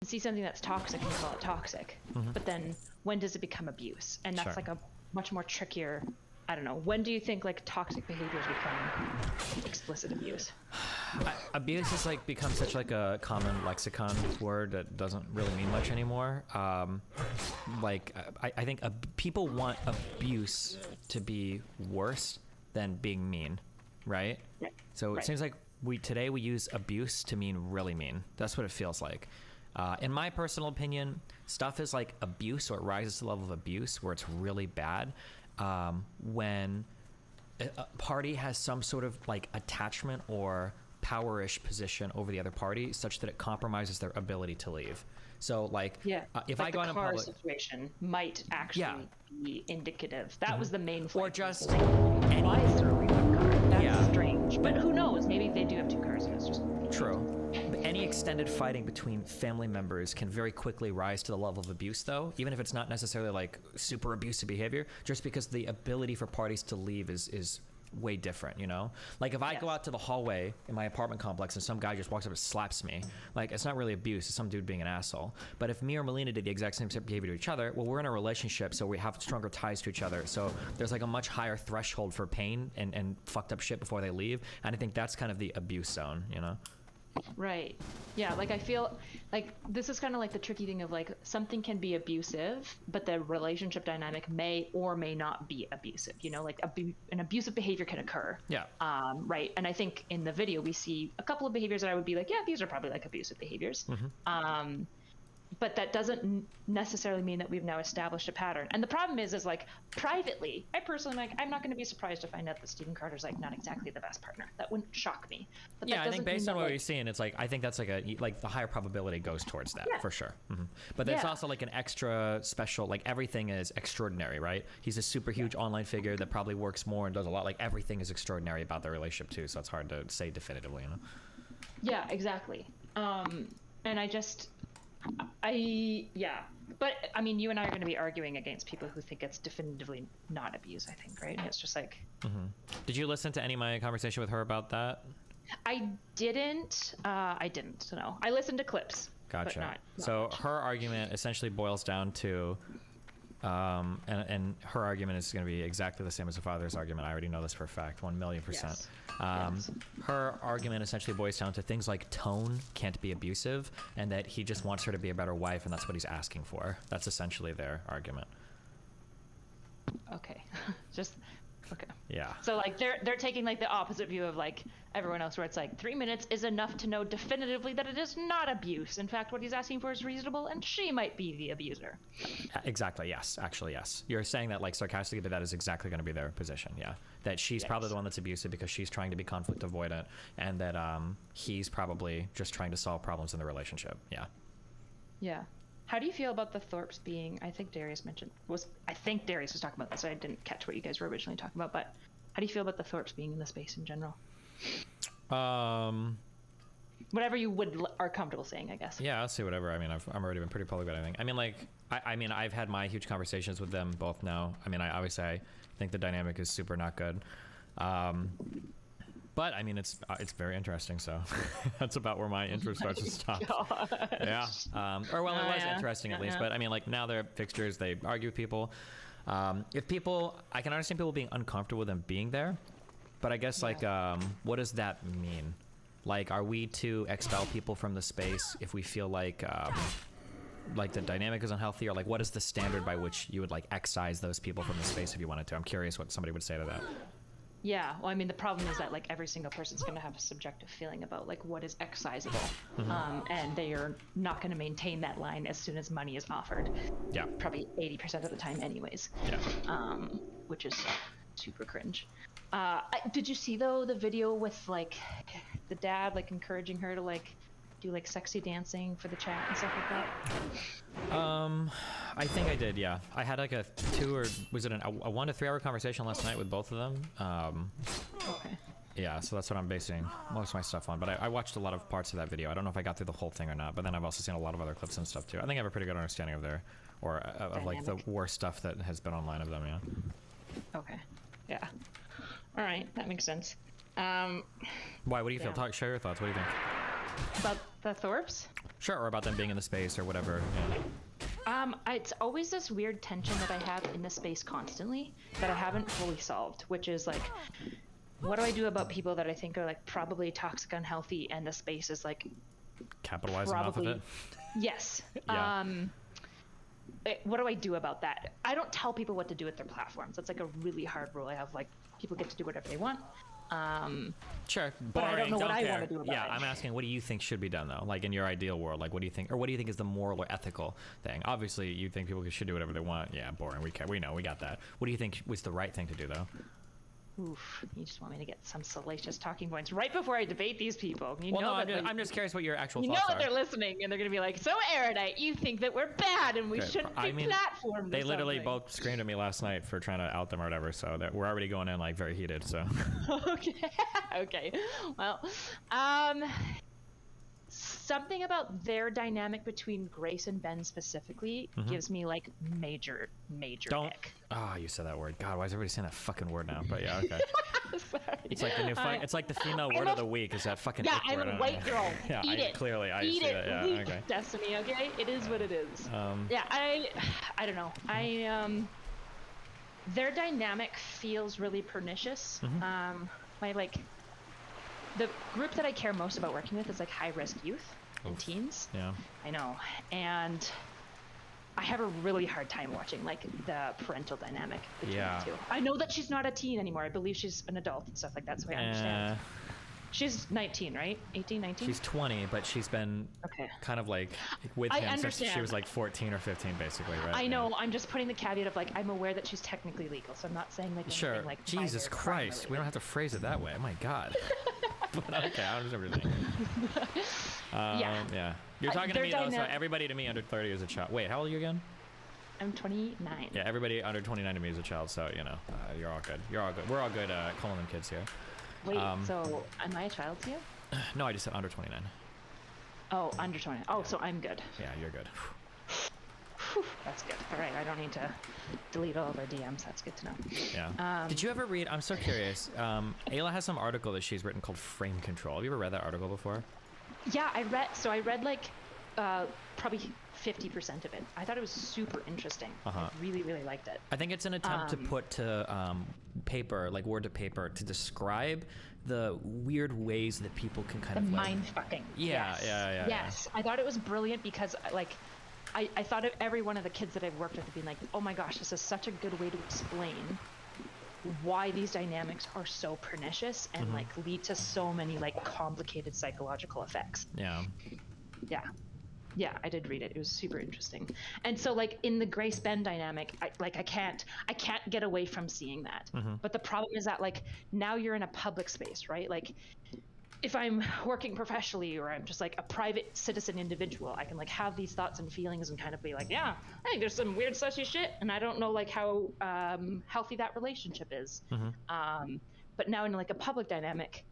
see something that's toxic and call it toxic. But then when does it become abuse? And that's Sure. like a much more trickier, I don't know. When do you think like toxic behaviors become explicit abuse? Abuse has like become such like a common lexicon word that doesn't really mean much anymore. I think people want abuse to be worse than being mean, right? Right. So it Right. seems like today we use abuse to mean really mean. That's what it feels like. In my personal opinion, stuff is like abuse, or it rises to the level of abuse where it's really bad when a party has some sort of like attachment or powerish position over the other party such that it compromises their ability to leave. So like, if like I go the in car public, situation might actually be indicative. That was the main or flag. just Why is there only one car? That's strange. But Yeah. who knows? Maybe they do have two cars and it's just True. But any extended fighting between family members can very quickly rise to the level of abuse, though, even if it's not necessarily like super abusive behavior, just because the ability for parties to leave is way different, you know? Like if I go out to the hallway in my apartment complex and some guy just walks up and slaps me, like it's not really abuse, it's some dude being an asshole. But if me or Melina did the exact same behavior to each other, well, we're in a relationship, so we have stronger ties to each other. So there's like a much higher threshold for pain and fucked up shit before they leave. And I think that's kind of the abuse zone, you know? Right. Yeah, like I feel like this is kind of like the tricky thing of like something can be abusive, but the relationship dynamic may or may not be abusive. You know, like an abusive behavior can occur. Yeah. Right. And I think in the video we see a couple of behaviors that I would be like, yeah, these are probably like abusive behaviors. But that doesn't necessarily mean that we've now established a pattern. And the problem is like privately, I personally like, I'm not going to be surprised to find out that Stephen Carter's like not exactly the best partner. That wouldn't shock me. But Yeah, that I think doesn't mean based on that, what like, you're seeing, it's like I think that's like the higher probability goes towards that for sure. But there's Yeah. also like an extra special, like everything is extraordinary, right? He's a super huge online figure that probably works more and does a lot. Like everything is extraordinary about their relationship too, so it's hard to say definitively, you know? Yeah, exactly. And but I mean, you and I are going to be arguing against people who think it's definitively not abuse, I think, right? And it's just like, Did you listen to any of my conversation with her about that? I didn't, no. I listened to clips. Gotcha. But not So much. her argument essentially boils down to, and her argument is going to be exactly the same as her father's argument. I already know this for a fact, 1,000,000%. Yes. Yes. Her argument essentially boils down to things like tone can't be abusive, and that he just wants her to be a better wife, and that's what he's asking for. That's essentially their argument. Okay. Okay. Yeah. So like they're taking like the opposite view of like everyone else, where it's like 3 minutes is enough to know definitively that it is not abuse. In fact, what he's asking for is reasonable, and she might be the abuser. Exactly. Yes. Actually, yes. You're saying that like sarcastically, but that is exactly going to be their position. Yeah. That she's probably the one that's abusive because she's trying to be conflict avoidant, and that he's probably just trying to solve problems in the relationship. Yeah. Yeah. How do you feel about the Thorpes being? I think Darius was talking about this. So I didn't catch what you guys were originally talking about. But how do you feel about the Thorpes being in the space in general? Whatever you are comfortable saying, I guess. Yeah, I'll say whatever. I mean, I've already been pretty public about anything. I mean, like, I mean, I've had my huge conversations with them both now. I mean, I think the dynamic is super not good. But I mean, it's very interesting. So that's about where my interest starts to stop. Yeah. It was interesting at least. But I mean, like now they're fixtures. They argue with people. I can understand people being uncomfortable with them being there. But I guess like, what does that mean? Like, are we to expel people from the space if we feel like the dynamic is unhealthy, or like what is the standard by which you would like excise those people from the space if you wanted to? I'm curious what somebody would say to that. Yeah, well, I mean, the problem is that like every single person's going to have a subjective feeling about like what is excisable, and they are not going to maintain that line as soon as money is offered. Yeah, probably 80% of the time, anyways. Yeah, which is super cringe. Did you see though the video with like the dad like encouraging her to like do like sexy dancing for the chat and stuff like that? I think I did. Yeah, I had like a 1 to 3 hour conversation last night with both of them. Okay. Yeah, so that's what I'm basing most of my stuff on. But I watched a lot of parts of that video. I don't know if I got through the whole thing or not. But then I've also seen a lot of other clips and stuff too. I think I have a pretty good understanding of of like the worst stuff that has been online of them. Yeah. Okay. Yeah. All right, that makes sense. Why? What do you feel? Share your thoughts. What do you think? About The Thorpes? Sure, or about them being in the space or whatever. Yeah. It's always this weird tension that I have in the space constantly that I haven't fully solved, which is like, what do I do about people that I think are like probably toxic, unhealthy, and the space is like Capitalizing off of it? Yes. Yeah. What do I do about that? I don't tell people what to do with their platforms. That's like a really hard rule. I have like people get to do whatever they want. Sure, but I don't know what I want to do about it. Yeah, I'm asking, what do you think should be done though? Like in your ideal world, like what do you think, or what do you think is the moral or ethical thing? Obviously, you think people should do whatever they want. Yeah, boring. We know, we got that. What do you think was the right thing to do though? Oof, you just want me to get some salacious talking points right before I debate these people. I'm just curious what your actual thoughts are. You know that they're listening, and they're going to be like, so Erudite, you think that we're bad and we shouldn't be platformed. They literally both screamed at me last night for trying to out them or whatever, so that we're already going in like very heated, so. Okay. Okay. Well, something about their dynamic between Grace and Ben specifically gives me like major ick. Oh, you said that word. God, why is everybody saying that fucking word now? But yeah, okay. Sorry. It's like the new it's like the female word of the week is that fucking yeah, ick I'm word. a white girl. Yeah, Eat it. Clearly, I Eat see it. that. Yeah, okay. Destiny, okay? It is what it is. Yeah, I don't know. Their dynamic feels really pernicious. The group that I care most about working with is like high-risk youth and teens. Yeah. I know. And I have a really hard time watching like the parental dynamic between the two. I know that she's not a teen anymore. I believe she's an adult and stuff like that, so I understand. She's 19, right? 18, 19? She's 20, but she's been kind of like with him since she was like 14 or 15, basically, right? I know. I'm just putting the caveat of like, I'm aware that she's technically legal, so I'm not saying like anything like Jesus Christ. We don't have to phrase it that way. Oh my God. But okay, I understand everything. Yeah. You're talking to me though, so everybody to me under 30 is a child. Wait, how old are you again? I'm 29. Yeah, everybody under 29 to me is a child, so you know, you're all good. You're all good. We're all good calling them kids here. Wait, so am I a child to you? No, I just said under 29. Oh, under 29. Oh, so I'm good. Yeah, you're good. That's good. All right, I don't need to delete all of our DMs. That's good to know. Yeah. Did you ever read? I'm so curious. Ayla has some article that she's written called Frame Control. Have you ever read that article before? Yeah, I read like probably 50% of it. I thought it was super interesting. I really, really liked it. I think it's an attempt to put to paper, like word to paper, to describe the weird ways that people can kind of mind fucking. Yeah. Yes, I thought it was brilliant because like I thought of every one of the kids that I've worked with being like, oh my gosh, this is such a good way to explain why these dynamics are so pernicious and like lead to so many like complicated psychological effects. Yeah, I did read it. It was super interesting. And so like in the Grace Ben dynamic, I can't get away from seeing that. But the problem is that like now you're in a public space, right? Like if I'm working professionally or I'm just like a private citizen individual, I can like have these thoughts and feelings and kind of be like, yeah, I think there's some weird sussy shit and I don't know like how healthy that relationship is. But now in like a public dynamic,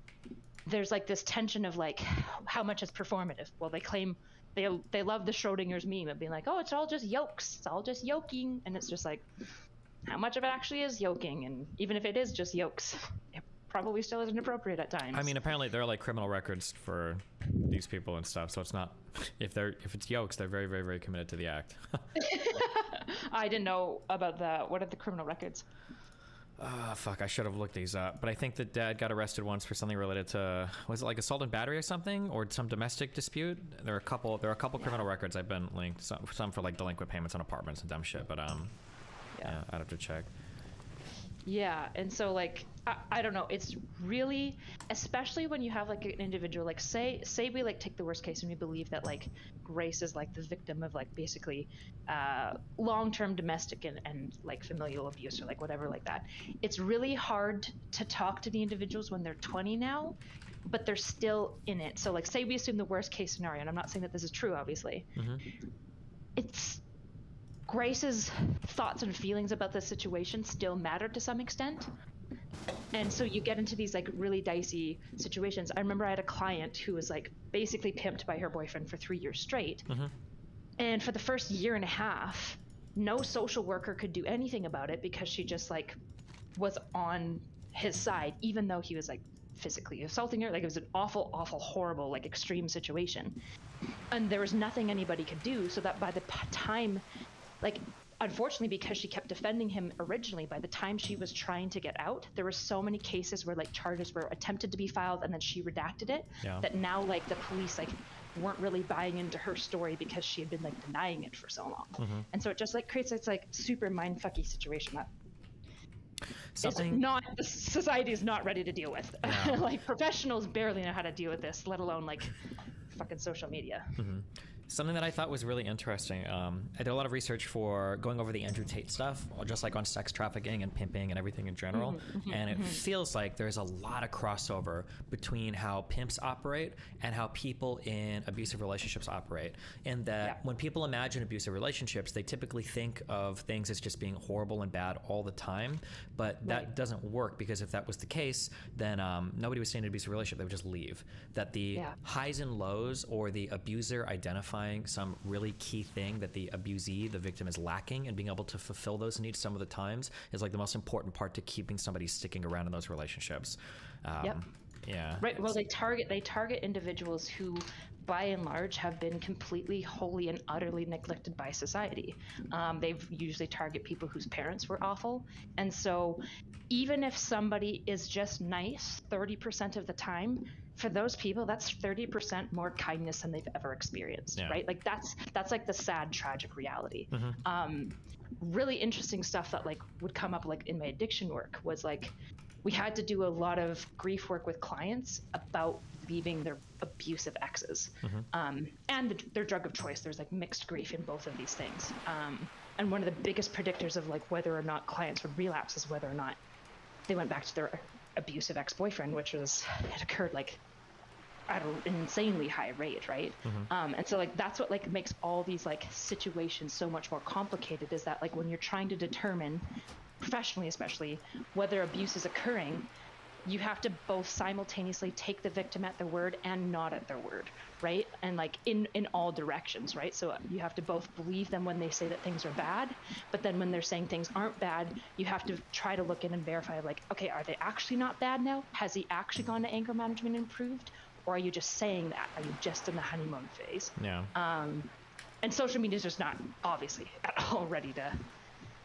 there's like this tension of like how much is performative. Well, they claim they love the Schrodinger's meme of being like, oh, it's all just yokes. It's all just yoking. And it's just like, how much of it actually is yoking? And even if it is just yokes, it probably still isn't appropriate at times. I mean, apparently there are like criminal records for these people and stuff. So it's not, if it's yokes, they're very, very, very committed to the act. I didn't know about what are the criminal records? Fuck, I should have looked these up. But I think that dad got arrested once for something related to, was it like assault and battery or something? Or some domestic dispute? There are a couple criminal records I've been linked. Some for like delinquent payments on apartments and dumb shit. But yeah, I'd have to check. Yeah, and so like I don't know, it's really, especially when you have like an individual, like say we like take the worst case and we believe that like Grace is like the victim of like basically long-term domestic and like familial abuse or like whatever like that. It's really hard to talk to the individuals when they're 20 now, but they're still in it. So like say we assume the worst case scenario, and I'm not saying that this is true, obviously. It's Grace's thoughts and feelings about the situation still matter to some extent. And so you get into these like really dicey situations. I remember I had a client who was like basically pimped by her boyfriend for 3 years straight. And for the first year and a half, no social worker could do anything about it because she just like was on his side, even though he was like physically assaulting her. Like, it was an awful, awful, horrible, like, extreme situation. And there was nothing anybody could do, so that by the time, like, unfortunately, because she kept defending him originally, by the time she was trying to get out, there were so many cases where, like, charges were attempted to be filed and then she redacted it, that now, like, the police, like, weren't really buying into her story because she had been, like, denying it for so long. And so it just, like, creates this, like, super mindfucky situation that the society is not ready to deal with. Like, professionals barely know how to deal with this, let alone, like, fucking social media. Something that I thought was really interesting, I did a lot of research for going over the Andrew Tate stuff, just like on sex trafficking and pimping and everything in general. And it feels like there's a lot of crossover between how pimps operate and how people in abusive relationships operate. And that when people imagine abusive relationships, they typically think of things as just being horrible and bad all the time. But that doesn't work, because if that was the case, then nobody would stay in an abusive relationship. They would just leave. That the highs and lows, or the abuser identifying some really key thing that the abusee, the victim, is lacking, and being able to fulfill those needs some of the times is like the most important part to keeping somebody sticking around in those relationships. Yeah. Right. Well, they target individuals who, by and large, have been completely, wholly, and utterly neglected by society. They've usually target people whose parents were awful. And so even if somebody is just nice 30% of the time, for those people, that's 30% more kindness than they've ever experienced, right? Like, that's like the sad, tragic reality. Really interesting stuff that, like, would come up, like, in my addiction work was, like, we had to do a lot of grief work with clients about leaving their abusive exes and their drug of choice. There's, like, mixed grief in both of these things. And one of the biggest predictors of, like, whether or not clients would relapse is whether or not they went back to their abusive ex-boyfriend, which it occurred, like, at an insanely high rate, right? And so, like, that's what, like, makes all these, like, situations so much more complicated, is that, like, when you're trying to determine, professionally especially, whether abuse is occurring, you have to both simultaneously take the victim at their word and not at their word, right? And, like, in all directions, right? So you have to both believe them when they say that things are bad, but then when they're saying things aren't bad, you have to try to look in and verify, like, okay, are they actually not bad now? Has he actually gone to anger management and improved? Or are you just saying that? Are you just in the honeymoon phase? And social media is just not, obviously, at all ready to,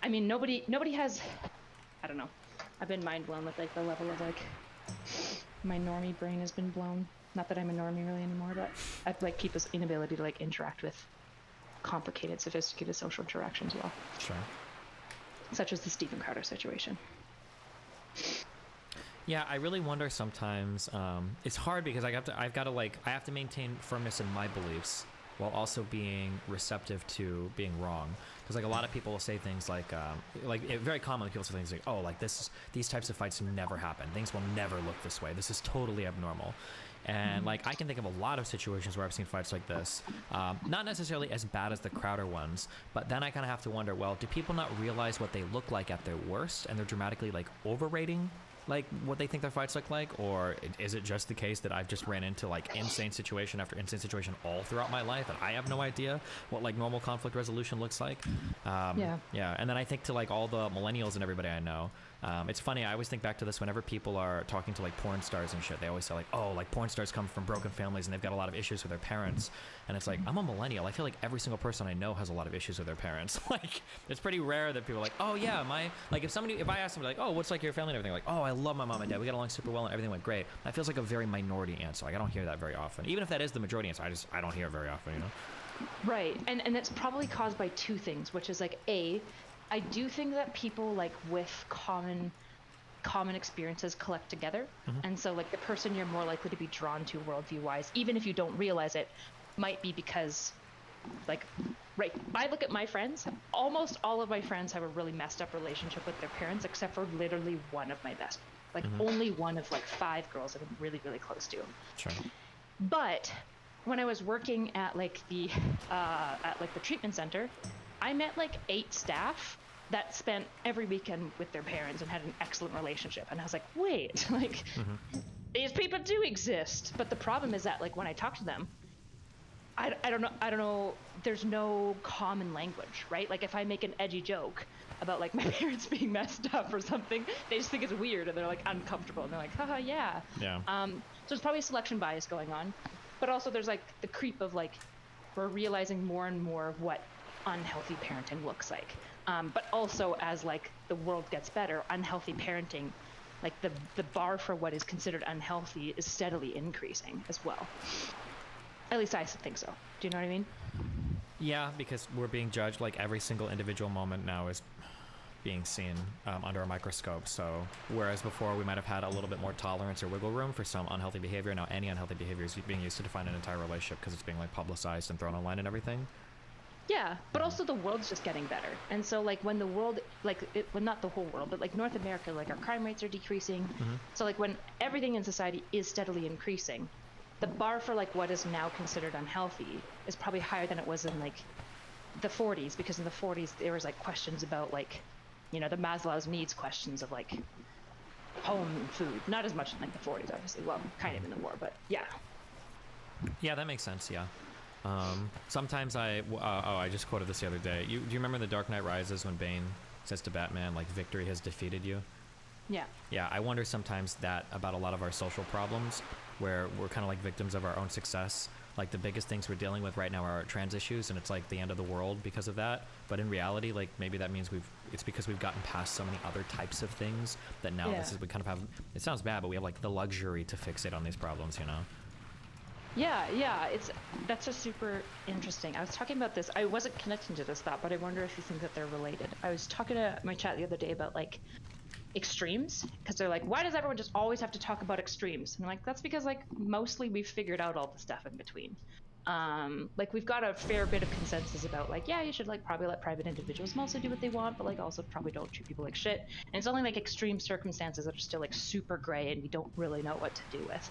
I mean, nobody has, I don't know. I've been mind blown with, like, the level of, like, my normie brain has been blown. Not that I'm a normie really anymore, but I've, like, people's inability to, like, interact with complicated, sophisticated social interactions well. Sure. Such as the Stephen Crowder situation. Yeah, I really wonder sometimes. It's hard because I have to maintain firmness in my beliefs while also being receptive to being wrong. Because, like, a lot of people will say things like very commonly people say things like, oh, like, these types of fights never happen. Things will never look this way. This is totally abnormal. And, like, I can think of a lot of situations where I've seen fights like this, not necessarily as bad as the Crowder ones, but then I kind of have to wonder, well, do people not realize what they look like at their worst, and they're dramatically, like, overrating, like, what they think their fights look like? Or is it just the case that I've just ran into, like, insane situation after insane situation all throughout my life, and I have no idea what, like, normal conflict resolution looks like? Yeah. And then I think to, like, all the millennials and everybody I know, it's funny, I always think back to this whenever people are talking to, like, porn stars and shit. They always say, like, oh, like, porn stars come from broken families and they've got a lot of issues with their parents. And it's like, I'm a millennial. I feel like every single person I know has a lot of issues with their parents. Like, it's pretty rare that people are like, oh yeah, like, if I ask somebody, like, oh, what's, like, your family and everything, like, oh, I love my mom and dad, we got along super well and everything went great. That feels like a very minority answer. Like, I don't hear that very often. Even if that is the majority answer, I don't hear it very often, you know? Right. And it's probably caused by two things, which is, like, I do think that people, like, with common experiences collect together. And so, like, the person you're more likely to be drawn to worldview wise, even if you don't realize it, might be because, like, right, I look at my friends, almost all of my friends have a really messed up relationship with their parents, except for literally one of my best, like, only one of, like, 5 girls that I'm really, really close to. Sure. But when I was working at, like, the treatment center, I met, like, 8 staff that spent every weekend with their parents and had an excellent relationship. And I was like, wait, like, these people do exist. But the problem is that, like, when I talk to them, I don't know. I don't know. There's no common language, right? Like if I make an edgy joke about like my parents being messed up or something, they just think it's weird and they're like uncomfortable and they're like, haha, yeah. Yeah. So there's probably selection bias going on, but also there's like the creep of like we're realizing more and more of what unhealthy parenting looks like. But also as like the world gets better, unhealthy parenting, like the bar for what is considered unhealthy is steadily increasing as well. At least I think so. Do you know what I mean? Yeah, because we're being judged, like every single individual moment now is being seen under a microscope. So whereas before we might have had a little bit more tolerance or wiggle room for some unhealthy behavior, now any unhealthy behavior is being used to define an entire relationship because it's being like publicized and thrown online and everything. Yeah, but also the world's just getting better. And so like when the world, like, well, not the whole world, but like North America, like our crime rates are decreasing. Mm-hmm. So like when everything in society is steadily increasing, the bar for like what is now considered unhealthy is probably higher than it was in like the 40s, because in the 40s there was like questions about like, you know, the Maslow's needs questions of like home and food. Not as much in like the 40s, obviously. Well, kind of in the war, but yeah. Yeah, that makes sense. Yeah. Sometimes I just quoted this the other day. Do you remember in The Dark Knight Rises when Bane says to Batman, like, victory has defeated you? Yeah. Yeah, I wonder sometimes that about a lot of our social problems, where we're kind of like victims of our own success. Like the biggest things we're dealing with right now are trans issues, and it's like the end of the world because of that. But in reality, like maybe that means it's because we've gotten past so many other types of things that now we kind of have, it sounds bad, but we have like the luxury to fixate on these problems, you know? Yeah, that's just super interesting. I was talking about this. I wasn't connecting to this thought, but I wonder if you think that they're related. I was talking to my chat the other day about like extremes, because they're like, why does everyone just always have to talk about extremes? And I'm like, that's because like mostly we've figured out all the stuff in between. Like we've got a fair bit of consensus about like, yeah, you should like probably let private individuals mostly do what they want, but like also probably don't treat people like shit. And it's only like extreme circumstances that are still like super gray and we don't really know what to do with.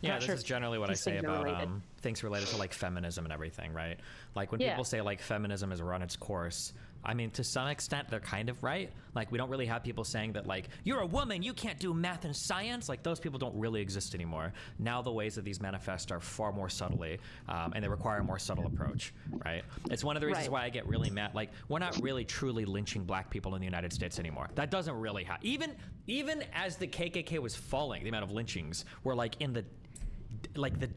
Yeah, this is generally what I say about things related to like feminism and everything, right? Like when people say like feminism has run its course, I mean, to some extent, they're kind of right. Like, we don't really have people saying that, like, you're a woman, you can't do math and science. Like, those people don't really exist anymore. Now the ways that these manifest are far more subtly, and they require a more subtle approach, right? It's one of the reasons why I get really mad. Like, we're not really truly lynching black people in the United States anymore. That doesn't really happen. Even as the KKK was falling, the amount of lynchings were, like, in the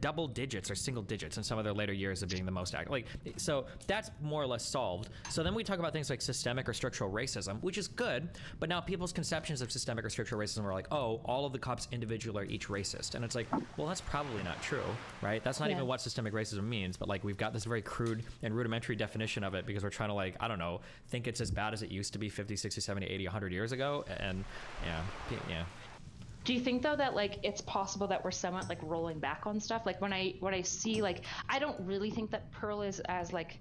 double digits or single digits in some of their later years of being the most active. Like, so that's more or less solved. So then we talk about things like systemic or structural racism, which is good, but now people's conceptions of systemic or structural racism are like, oh, all of the cops individually are each racist. And it's like, well, that's probably not true, right? That's not even what systemic racism means, but like we've got this very crude and rudimentary definition of it because we're trying to like, I don't know, think it's as bad as it used to be 50, 60, 70, 80, 100 years ago. And yeah. Do you think though that like it's possible that we're somewhat like rolling back on stuff? Like when I see like, I don't really think that Pearl is as like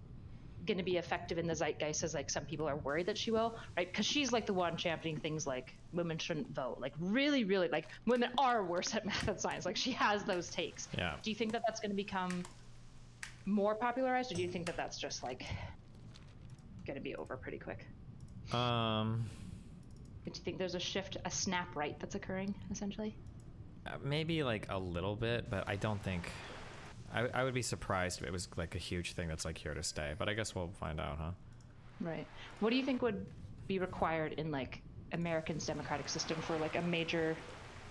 going to be effective in the zeitgeist as like some people are worried that she will, right? Because she's like the one championing things like women shouldn't vote, like really like women are worse at math and science. Like she has those takes. Yeah. Do you think that that's going to become more popularized, or do you think that that's just like going to be over pretty quick? Do you think there's a shift, a snap right that's occurring, essentially? Maybe like a little bit, but I don't think... I would be surprised if it was like a huge thing that's like here to stay, but I guess we'll find out, huh? Right. What do you think would be required in like American's democratic system for like a major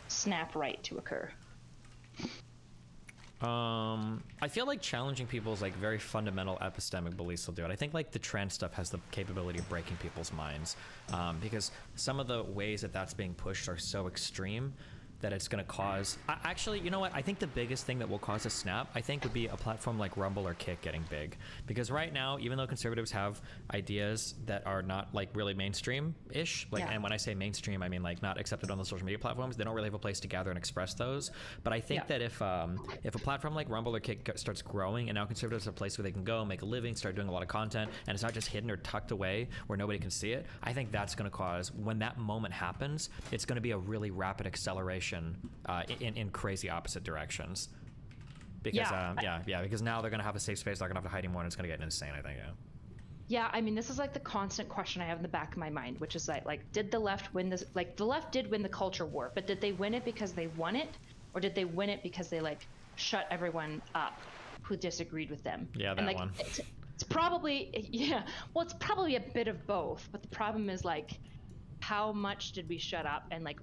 snap right to occur? I feel like challenging people's like very fundamental epistemic beliefs will do it. I think like the trans stuff has the capability of breaking people's minds, because some of the ways that that's being pushed are so extreme that it's going to cause... Actually, you know what? I think the biggest thing that will cause a snap, I think, would be a platform like Rumble or Kick getting big. Because right now, even though conservatives have ideas that are not like really mainstream-ish, like, and when I say mainstream, I mean like not accepted on the social media platforms, they don't really have a place to gather and express those. But I think that if a platform like Rumble or Kick starts growing, and now conservatives have a place where they can go, make a living, start doing a lot of content, and it's not just hidden or tucked away where nobody can see it, I think that's going to cause, when that moment happens, it's going to be a really rapid acceleration in crazy opposite directions, because because now they're gonna have a safe space, they're gonna have to hide anymore, and it's gonna get insane, I think. Yeah, I mean, this is like the constant question I have in the back of my mind, which is like did the left win this? Like the left did win the culture war, but did they win it because they won it, or did they win it because they like shut everyone up who disagreed with them. Yeah, that and, like, one. It's probably, yeah, well, it's probably a bit of both, but the problem is, like, how much did we shut up? And, like,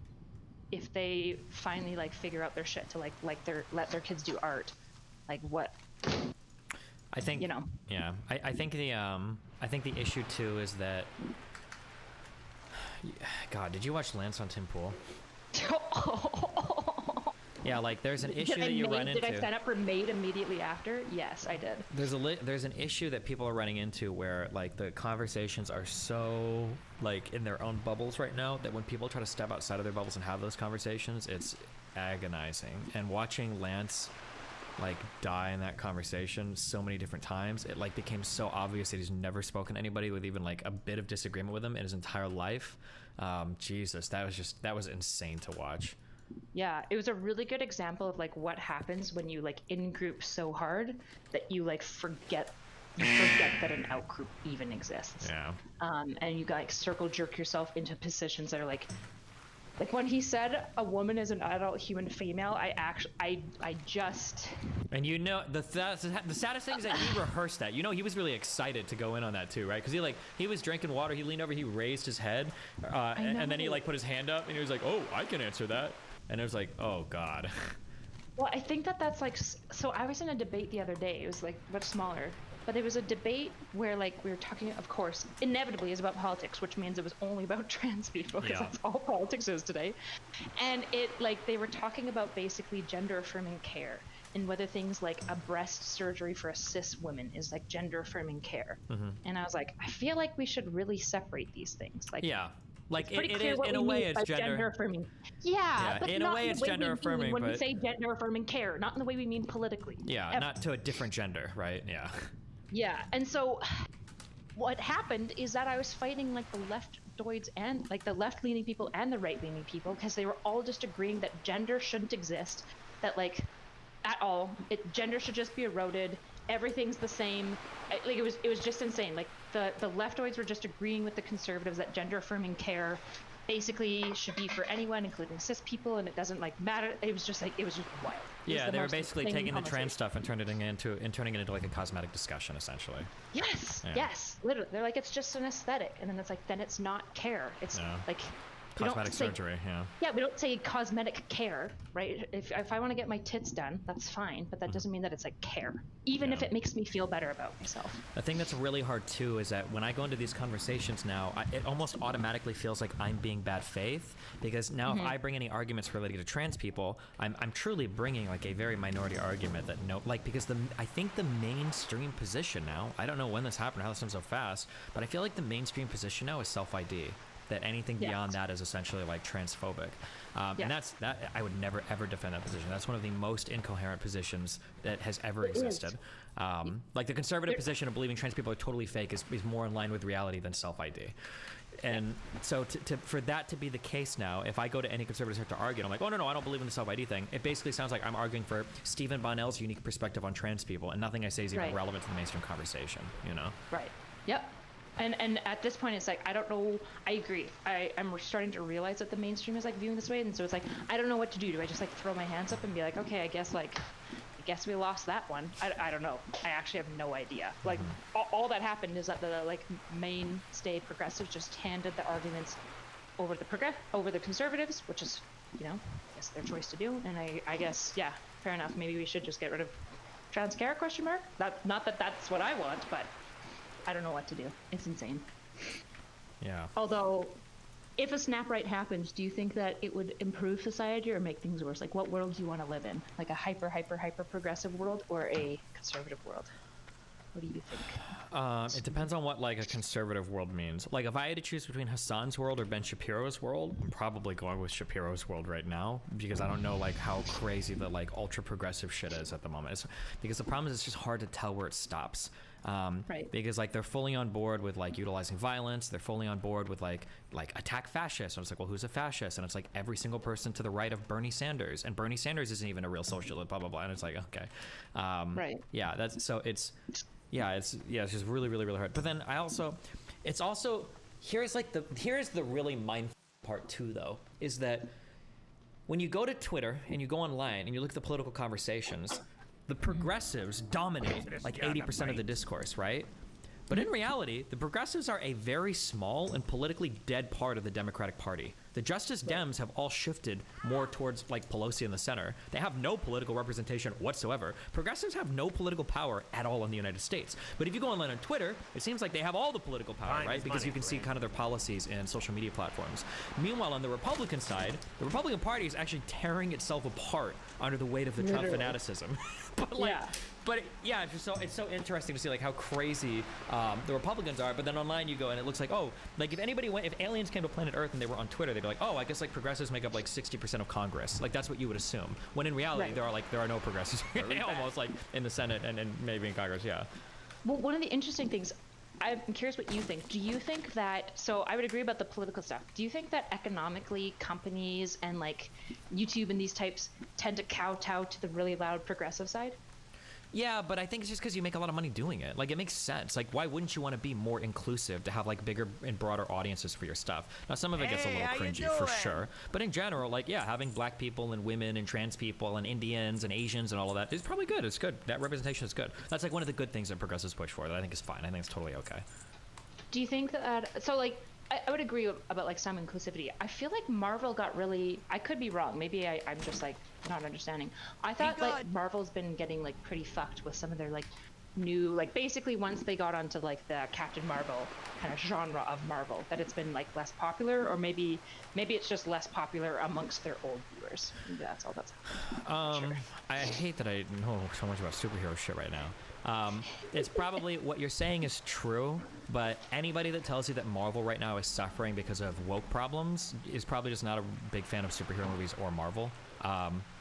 if they finally, like, figure out their shit to, let their kids do art, like, what? I think, you know. Yeah, I think the issue too is that, God, did you watch Lance on Tim Pool? Yeah, like, there's an issue that you run into. Did I sign up for Made immediately after? Yes, I did. There's an issue that people are running into where, like, the conversations are so, like, in their own bubbles right now that when people try to step outside of their bubbles and have those conversations, it's agonizing. And watching Lance, like, die in that conversation so many different times, it, like, became so obvious that he's never spoken to anybody with even, like, a bit of disagreement with him in his entire life. Jesus, that was insane to watch. Yeah, it was a really good example of, like, what happens when you, like, in-group so hard that you, like, forget that an out-group even exists. Yeah. And you, like, circle jerk yourself into positions that are, like when he said a woman is an adult human female, I just... And you know, the saddest thing is that he rehearsed that. You know, he was really excited to go in on that too, right? Because he was drinking water, he leaned over, he raised his head, and then he, like, put his hand up, and he was like, oh, I can answer that. And it was like, oh, God. Well, I think that's, like, so I was in a debate the other day. It was, like, much smaller. But it was a debate where, like, we were talking, of course, inevitably is about politics, which means it was only about trans people, because that's all politics is today. And they were talking about basically gender-affirming care and whether things like a breast surgery for a cis woman is, like, gender-affirming care. Mm-hmm. And I was like, I feel like we should really separate these things. Like, yeah. Like, it is, in a way, it's gender affirming. Yeah, but in a way, it's gender affirming. When we say gender affirming care, not in the way we mean politically. Yeah, ever. Not to a different gender, right? Yeah. Yeah, and so what happened is that I was fighting, like, the leftoids and, like, the left-leaning people and the right-leaning people, because they were all just agreeing that gender shouldn't exist, that, like, at all, gender should just be eroded. Everything's the same. Like, it was just insane. Like, the leftoids were just agreeing with the conservatives that gender affirming care basically should be for anyone, including cis people, and it doesn't, like, matter. It was just wild. Yeah, they were basically taking the trans stuff and turning it into like a cosmetic discussion, essentially. Yes, yes, literally. They're like, it's just an aesthetic, and then it's like, then it's not care. It's like cosmetic surgery. Yeah, we don't say cosmetic care, right? If I want to get my tits done, that's fine, but that doesn't mean that it's, like, care, even if it makes me feel better about myself. The thing that's really hard too is that when I go into these conversations now, it almost automatically feels like I'm being bad faith, because now if I bring any arguments related to trans people, I'm truly bringing, like, a very minority argument that because I think the mainstream position now, I don't know when this happened, how this happened so fast, but I feel like the mainstream position now is self-ID. That anything beyond that is essentially, like, transphobic. And that I would never, ever defend that position. That's one of the most incoherent positions that has ever existed. Like, the conservative position of believing trans people are totally fake is more in line with reality than self-ID. And so for that to be the case now, if I go to any conservative start to argue, I'm like, oh, no, I don't believe in the self-ID thing. It basically sounds like I'm arguing for Stephen Bonnell's unique perspective on trans people, and nothing I say is even relevant to the mainstream conversation, you know? Right. Yep. And at this point, it's like, I don't know. I agree. I'm starting to realize that the mainstream is, like, viewing this way, and so it's like, I don't know what to do. Do I just, like, throw my hands up and be like, okay, I guess we lost that one. I don't know. I actually have no idea. Like, all that happened is that the, like, mainstay progressives just handed the arguments over the conservatives, which is, you know, I guess their choice to do. And I guess, yeah, fair enough. Maybe we should just get rid of trans care, ? Not that that's what I want, but I don't know what to do. It's insane. Yeah. Although, if a snap right happens, do you think that it would improve society or make things worse? Like, what world do you want to live in? Like a hyper progressive world or a conservative world? What do you think? It depends on what, like, a conservative world means. Like, if I had to choose between Hassan's world or Ben Shapiro's world, I'm probably going with Shapiro's world right now, because I don't know, like, how crazy the, like, ultra progressive shit is at the moment. Because the problem is it's just hard to tell where it stops. Because, like, they're fully on board with, like, utilizing violence. They're fully on board with, like attack fascists. And it's like, well, who's a fascist? And it's like every single person to the right of Bernie Sanders. And Bernie Sanders isn't even a real socialist, blah, blah, blah. And it's like, okay. Yeah, it's just really, really, really hard. But then here's the really mind part too, though, is that when you go to Twitter and you go online and you look at the political conversations, the progressives dominate like 80% of the discourse, right? But in reality, the progressives are a very small and politically dead part of the Democratic Party. The Justice Dems have all shifted more towards like Pelosi in the center. They have no political representation whatsoever. Progressives have no political power at all in the United States. But if you go online on Twitter, it seems like they have all the political power, right? Because you can see kind of their policies in social media platforms. Meanwhile, on the Republican side, the Republican Party is actually tearing itself apart under the weight of the Trump fanaticism. But like, it's so interesting to see like how crazy the Republicans are. But then online you go and it looks like, oh, like if aliens came to planet Earth and they were on Twitter, they'd be like, oh, I guess like progressives make up like 60% of Congress. Like that's what you would assume. When in reality, there are no progressives almost like in the Senate and maybe in Congress. Yeah. Well, one of the interesting things, I'm curious what you think. Do you think that, so I would agree about the political stuff. Do you think that economically companies and like YouTube and these types tend to kowtow to the really loud progressive side? Yeah, but I think it's just because you make a lot of money doing it. Like, it makes sense. Like, why wouldn't you want to be more inclusive to have, like, bigger and broader audiences for your stuff? Now, some of it gets a little cringy, for sure. But in general, like, yeah, having black people and women and trans people and Indians and Asians and all of that is probably good. It's good. That representation is good. That's, like, one of the good things that progressives push for that I think is fine. I think it's totally okay. Do you think that, so, like, I would agree about, like, some inclusivity. I feel like Marvel got really, I could be wrong. Maybe I'm just, like, not understanding. I thought, like, Marvel's been getting, like, pretty fucked with some of their, like, new, like, basically once they got onto, like, the Captain Marvel kind of genre of Marvel, that it's been, like, less popular, or maybe it's just less popular amongst their old viewers. Maybe that's all that's happening. Sure. I hate that I know so much about superhero shit right now. It's probably what you're saying is true, but anybody that tells you that Marvel right now is suffering because of woke problems is probably just not a big fan of superhero movies or Marvel.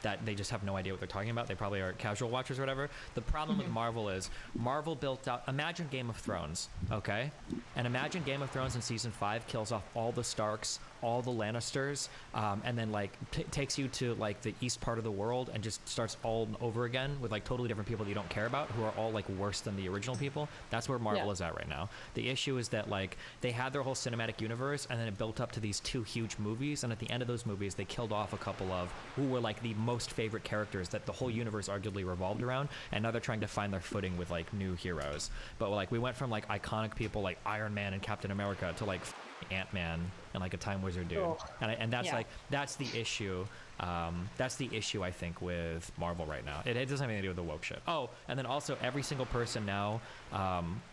That they just have no idea what they're talking about. They probably are casual watchers or whatever. The problem with Marvel is Marvel built out, imagine Game of Thrones, okay? And imagine Game of Thrones in season 5 kills off all the Starks, all the Lannisters, and then like takes you to like the east part of the world and just starts all over again with like totally different people that you don't care about who are all like worse than the original people. That's where Marvel is at right now. The issue is that like they had their whole cinematic universe and then it built up to these 2 huge movies, and at the end of those movies they killed off a couple of who were like the most favorite characters that the whole universe arguably revolved around, and now they're trying to find their footing with like new heroes. But like we went from like iconic people like Iron Man and Captain America to like Ant-Man and like a Time Wizard dude. And that's like that's the issue. That's the issue I think with Marvel right now. It doesn't have anything to do with the woke shit. Oh, and then also every single person now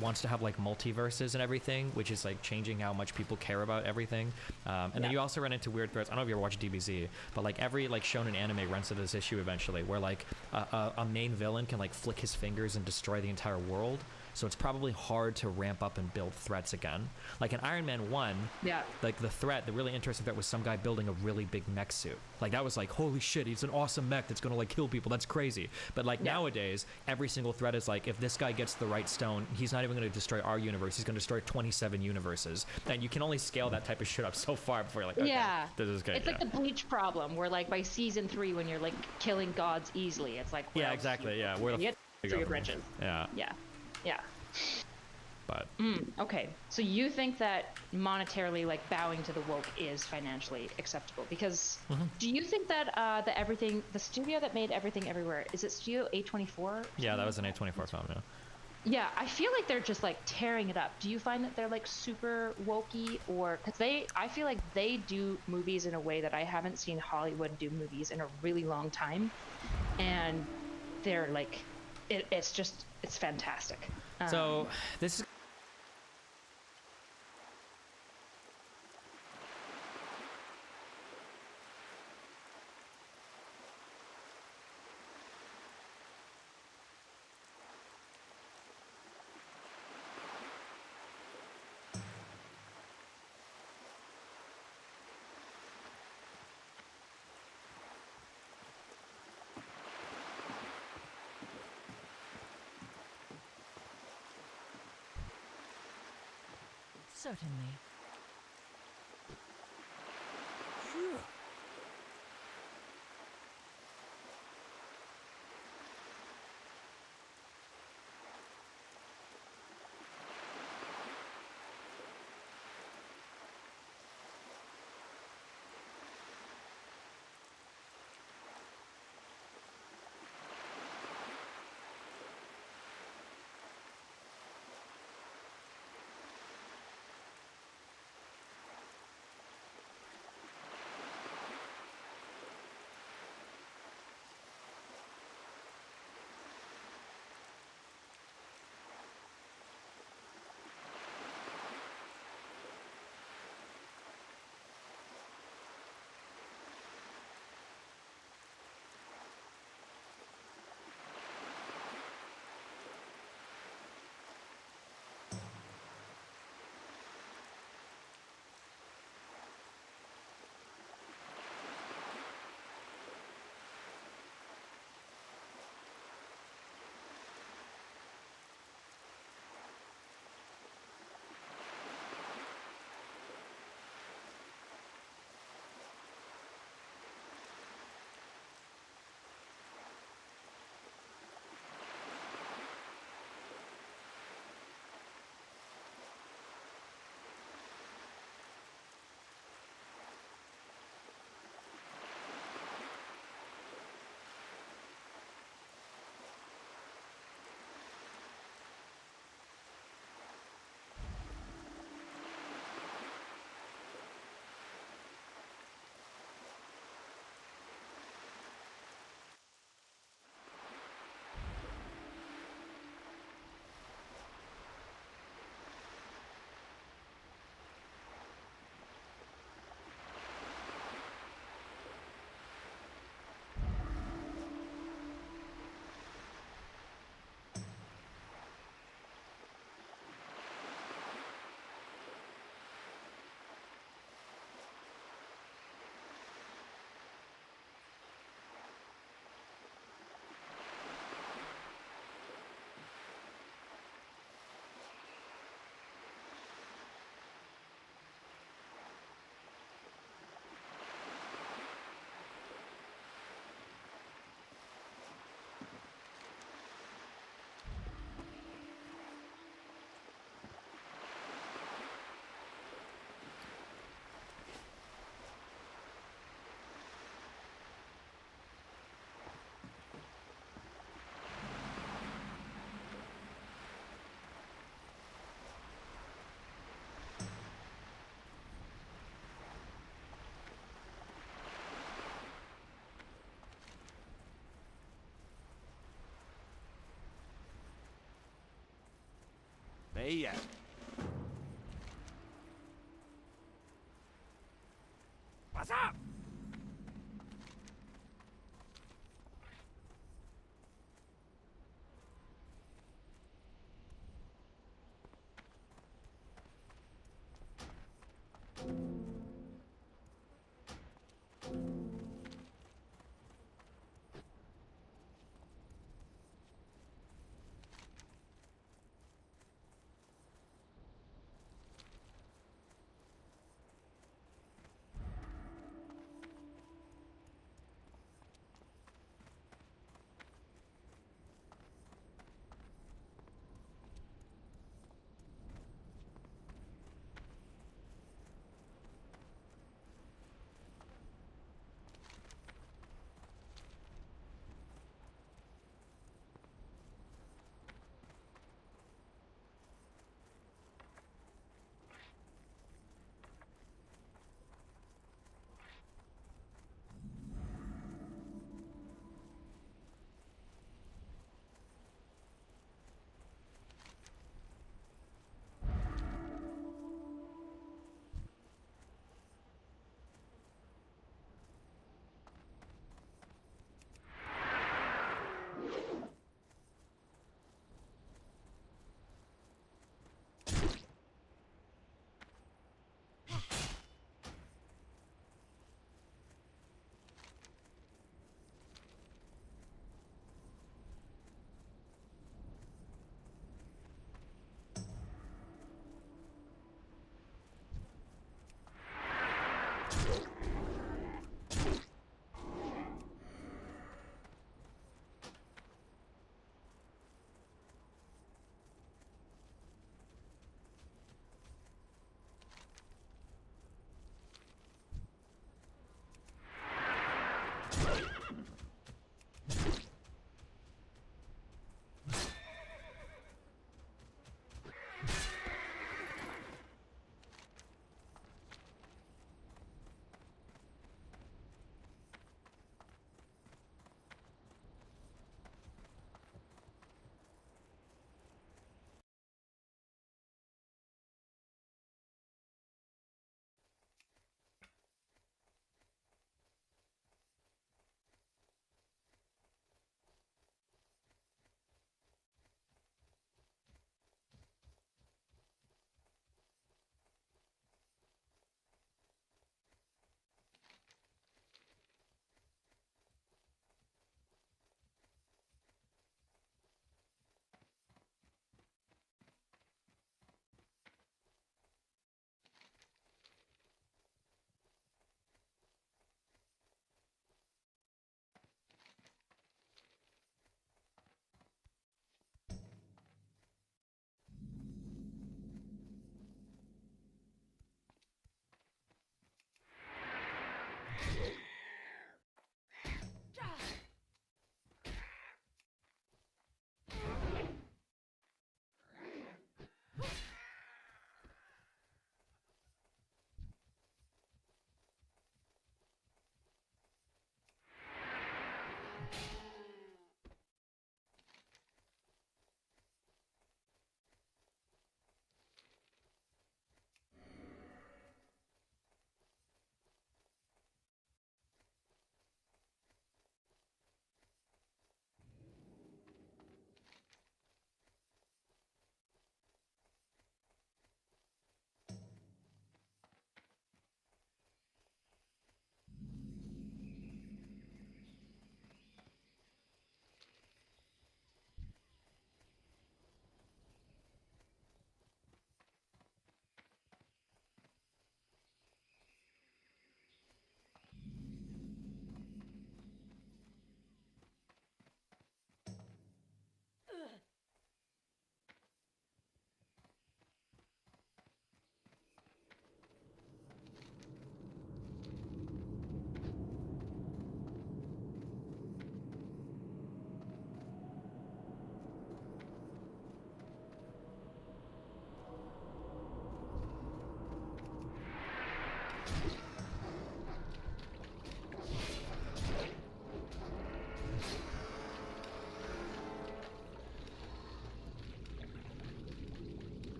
wants to have like multiverses and everything, which is like changing how much people care about everything. And then you also run into weird threads. I don't know if you ever watch DBZ, but like every like shonen anime runs into this issue eventually, where like a main villain can like flick his fingers and destroy the entire world. So it's probably hard to ramp up and build threats again. Like in Iron Man 1, like the really interesting threat was some guy building a really big mech suit. Like that was like, holy shit, he's an awesome mech that's gonna like kill people. That's crazy. But like nowadays, every single threat is like, if this guy gets the right stone, he's not even gonna destroy our universe. He's gonna destroy 27 universes. And you can only scale that type of shit up so far before you're like, okay, this is good. It's like the Bleach problem, where like by season 3, when you're like killing gods easily, it's like, exactly, where the your bridges. Yeah. But okay, so you think that monetarily, like bowing to the woke, is financially acceptable? Because do you think that the studio that made Everything Everywhere, is it Studio A24? Yeah, that was an A24 film. Yeah, I feel like they're just like tearing it up. Do you find that they're like super wokey, or because I feel like they do movies in a way that I haven't seen Hollywood do movies in a really long time, and they're like, it's fantastic. So this is certainly. day yet. What's up?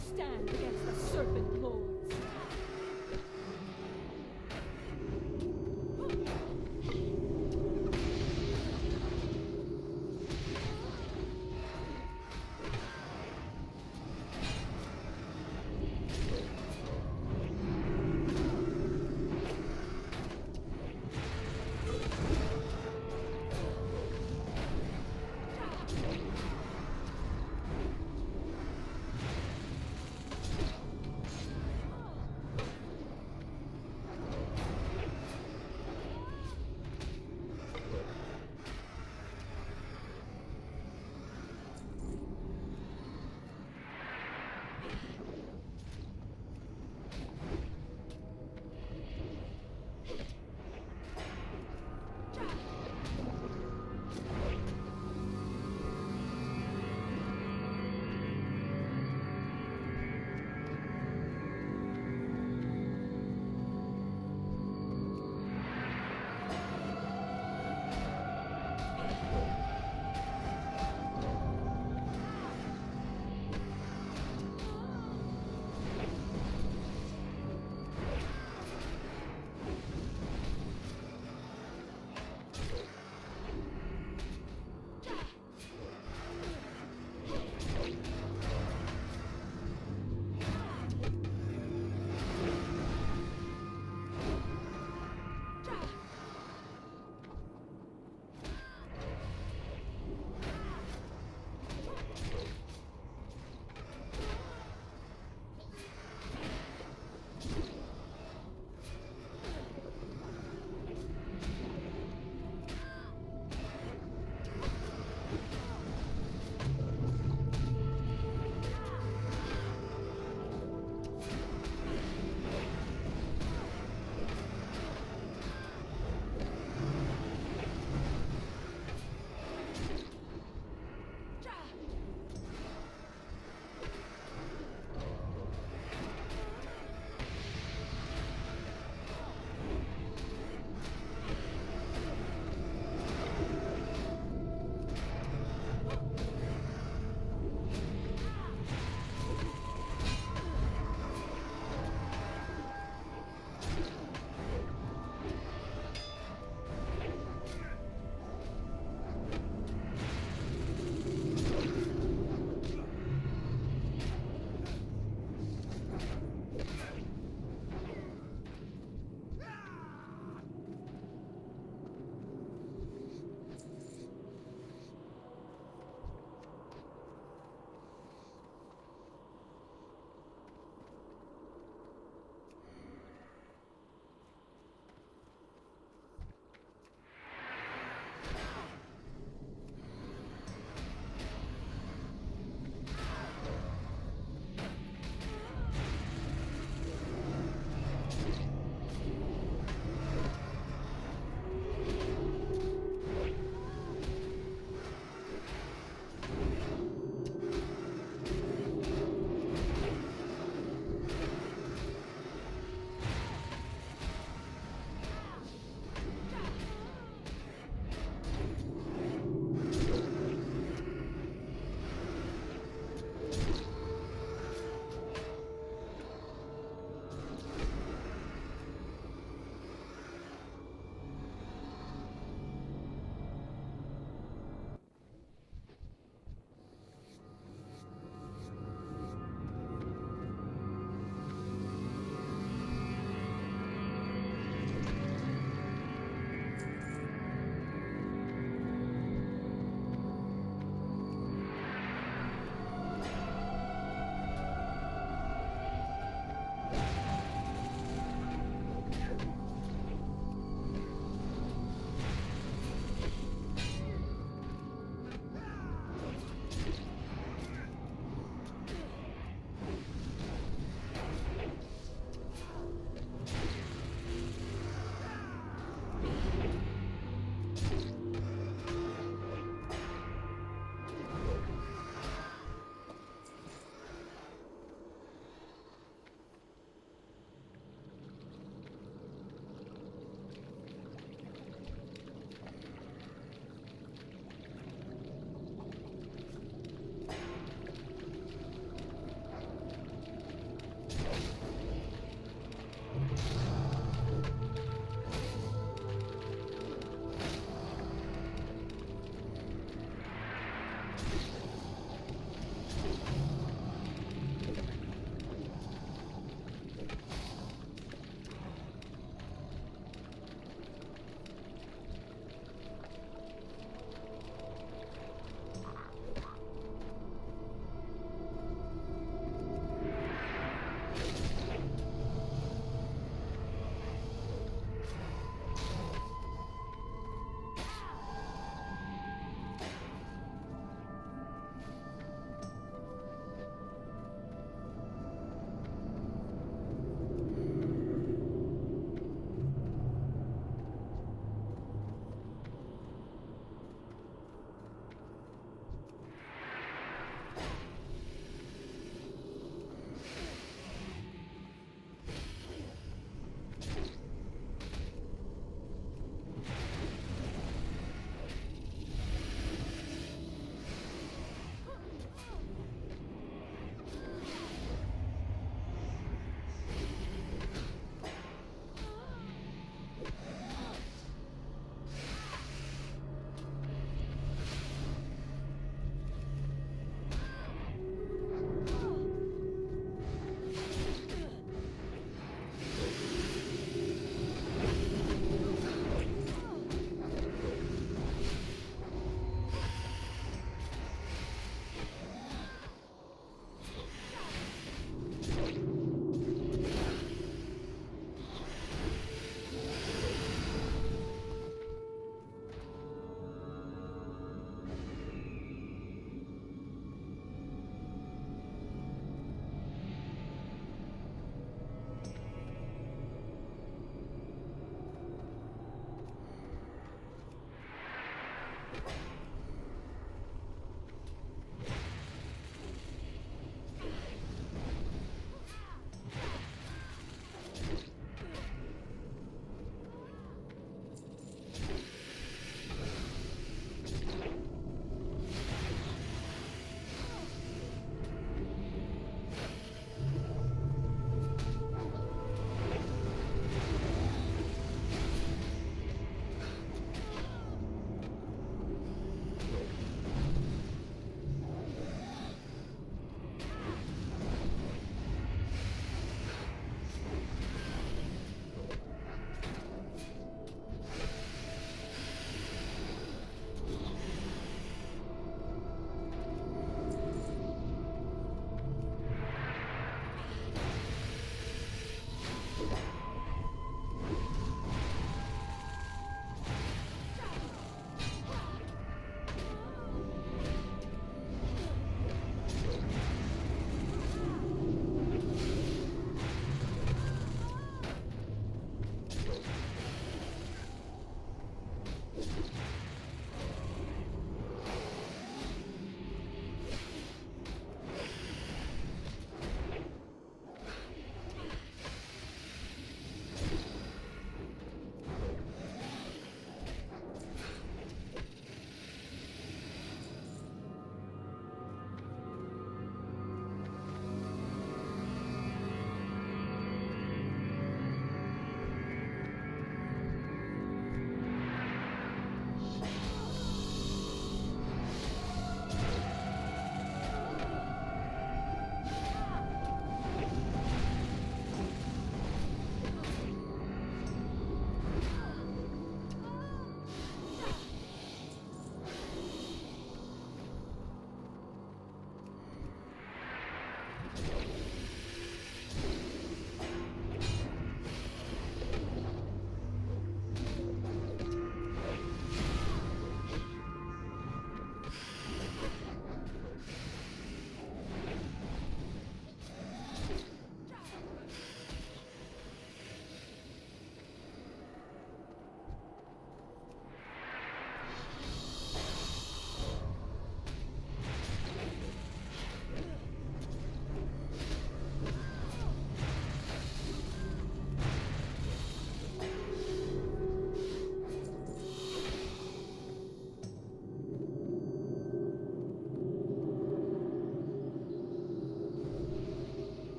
stand against the Serpent Lords?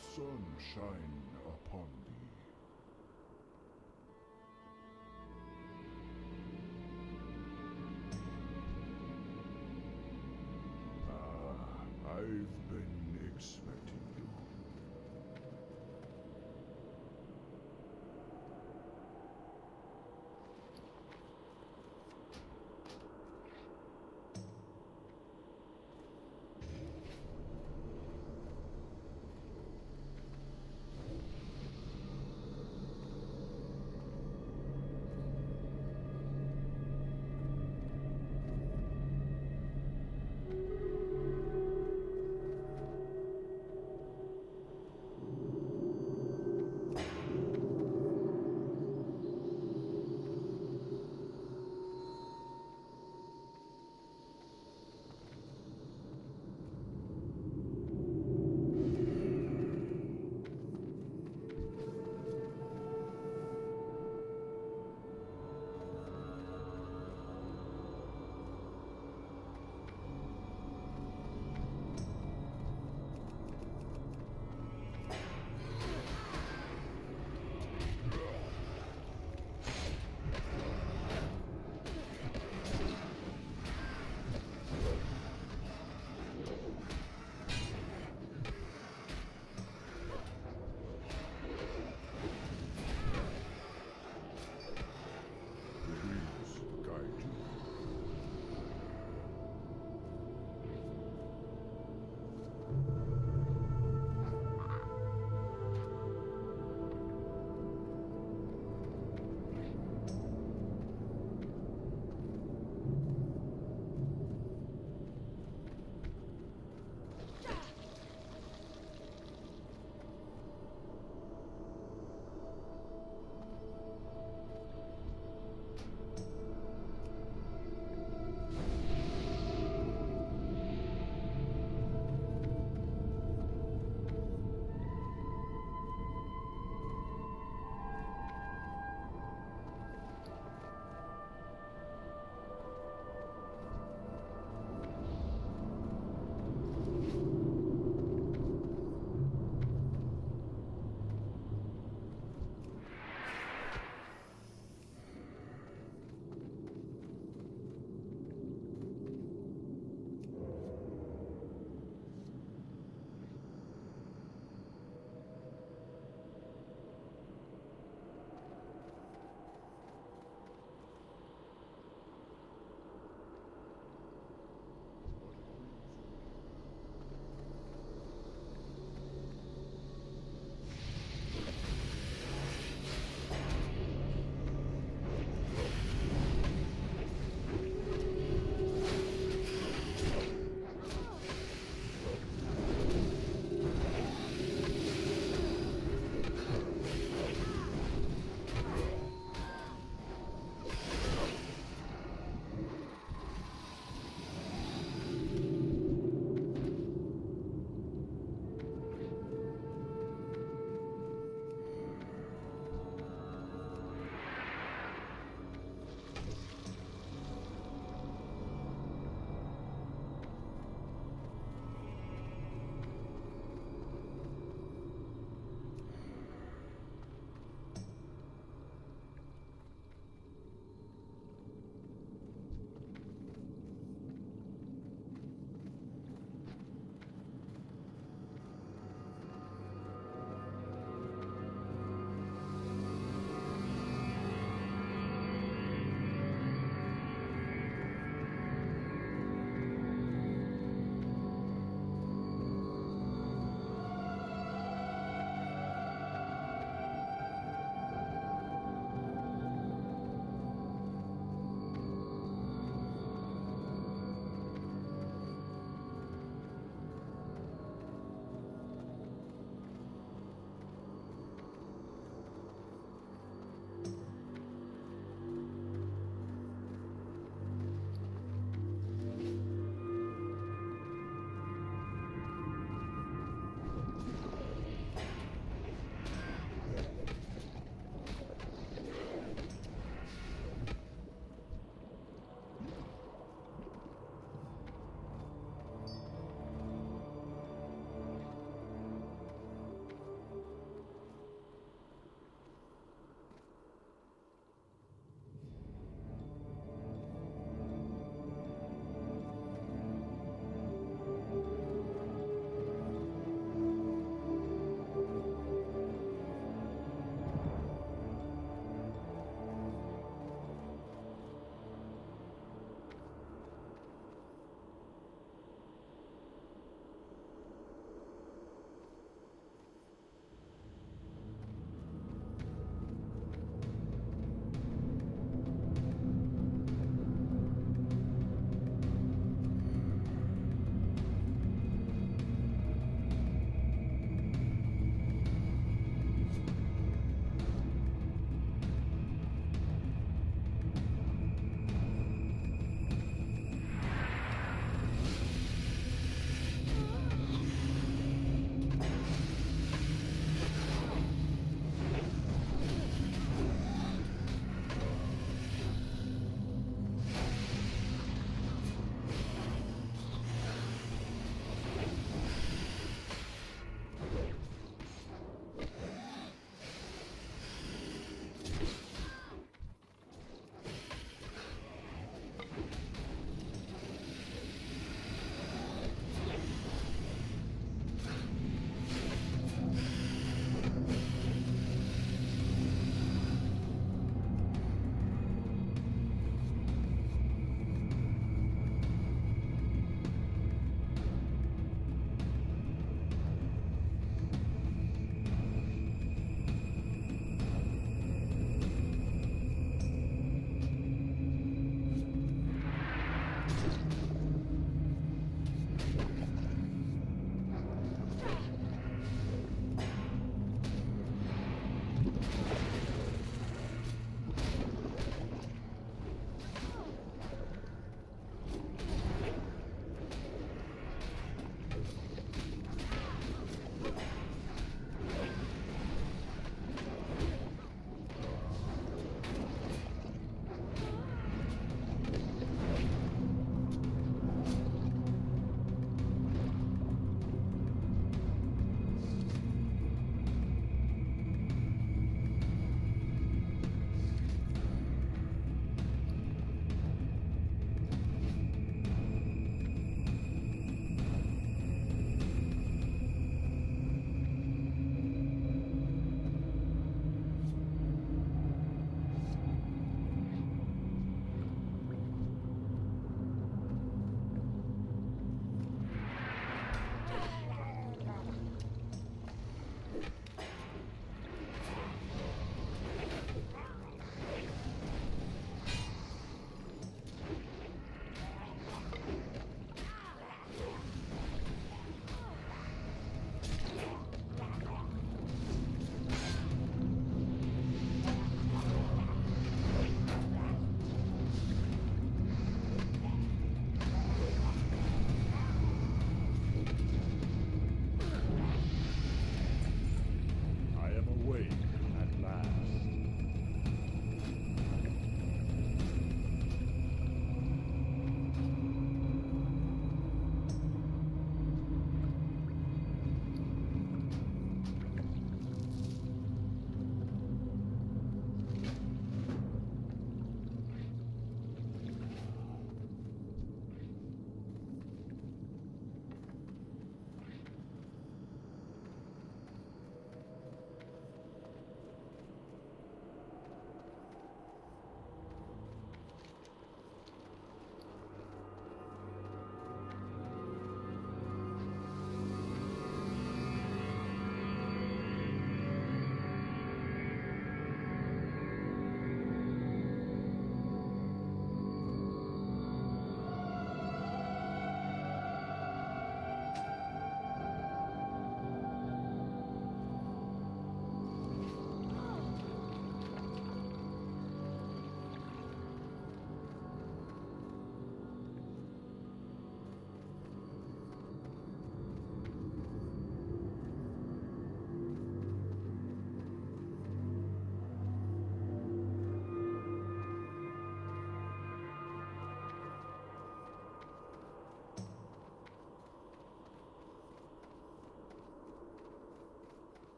sun shine upon thee. I've been expecting you.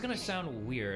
It's gonna sound weird.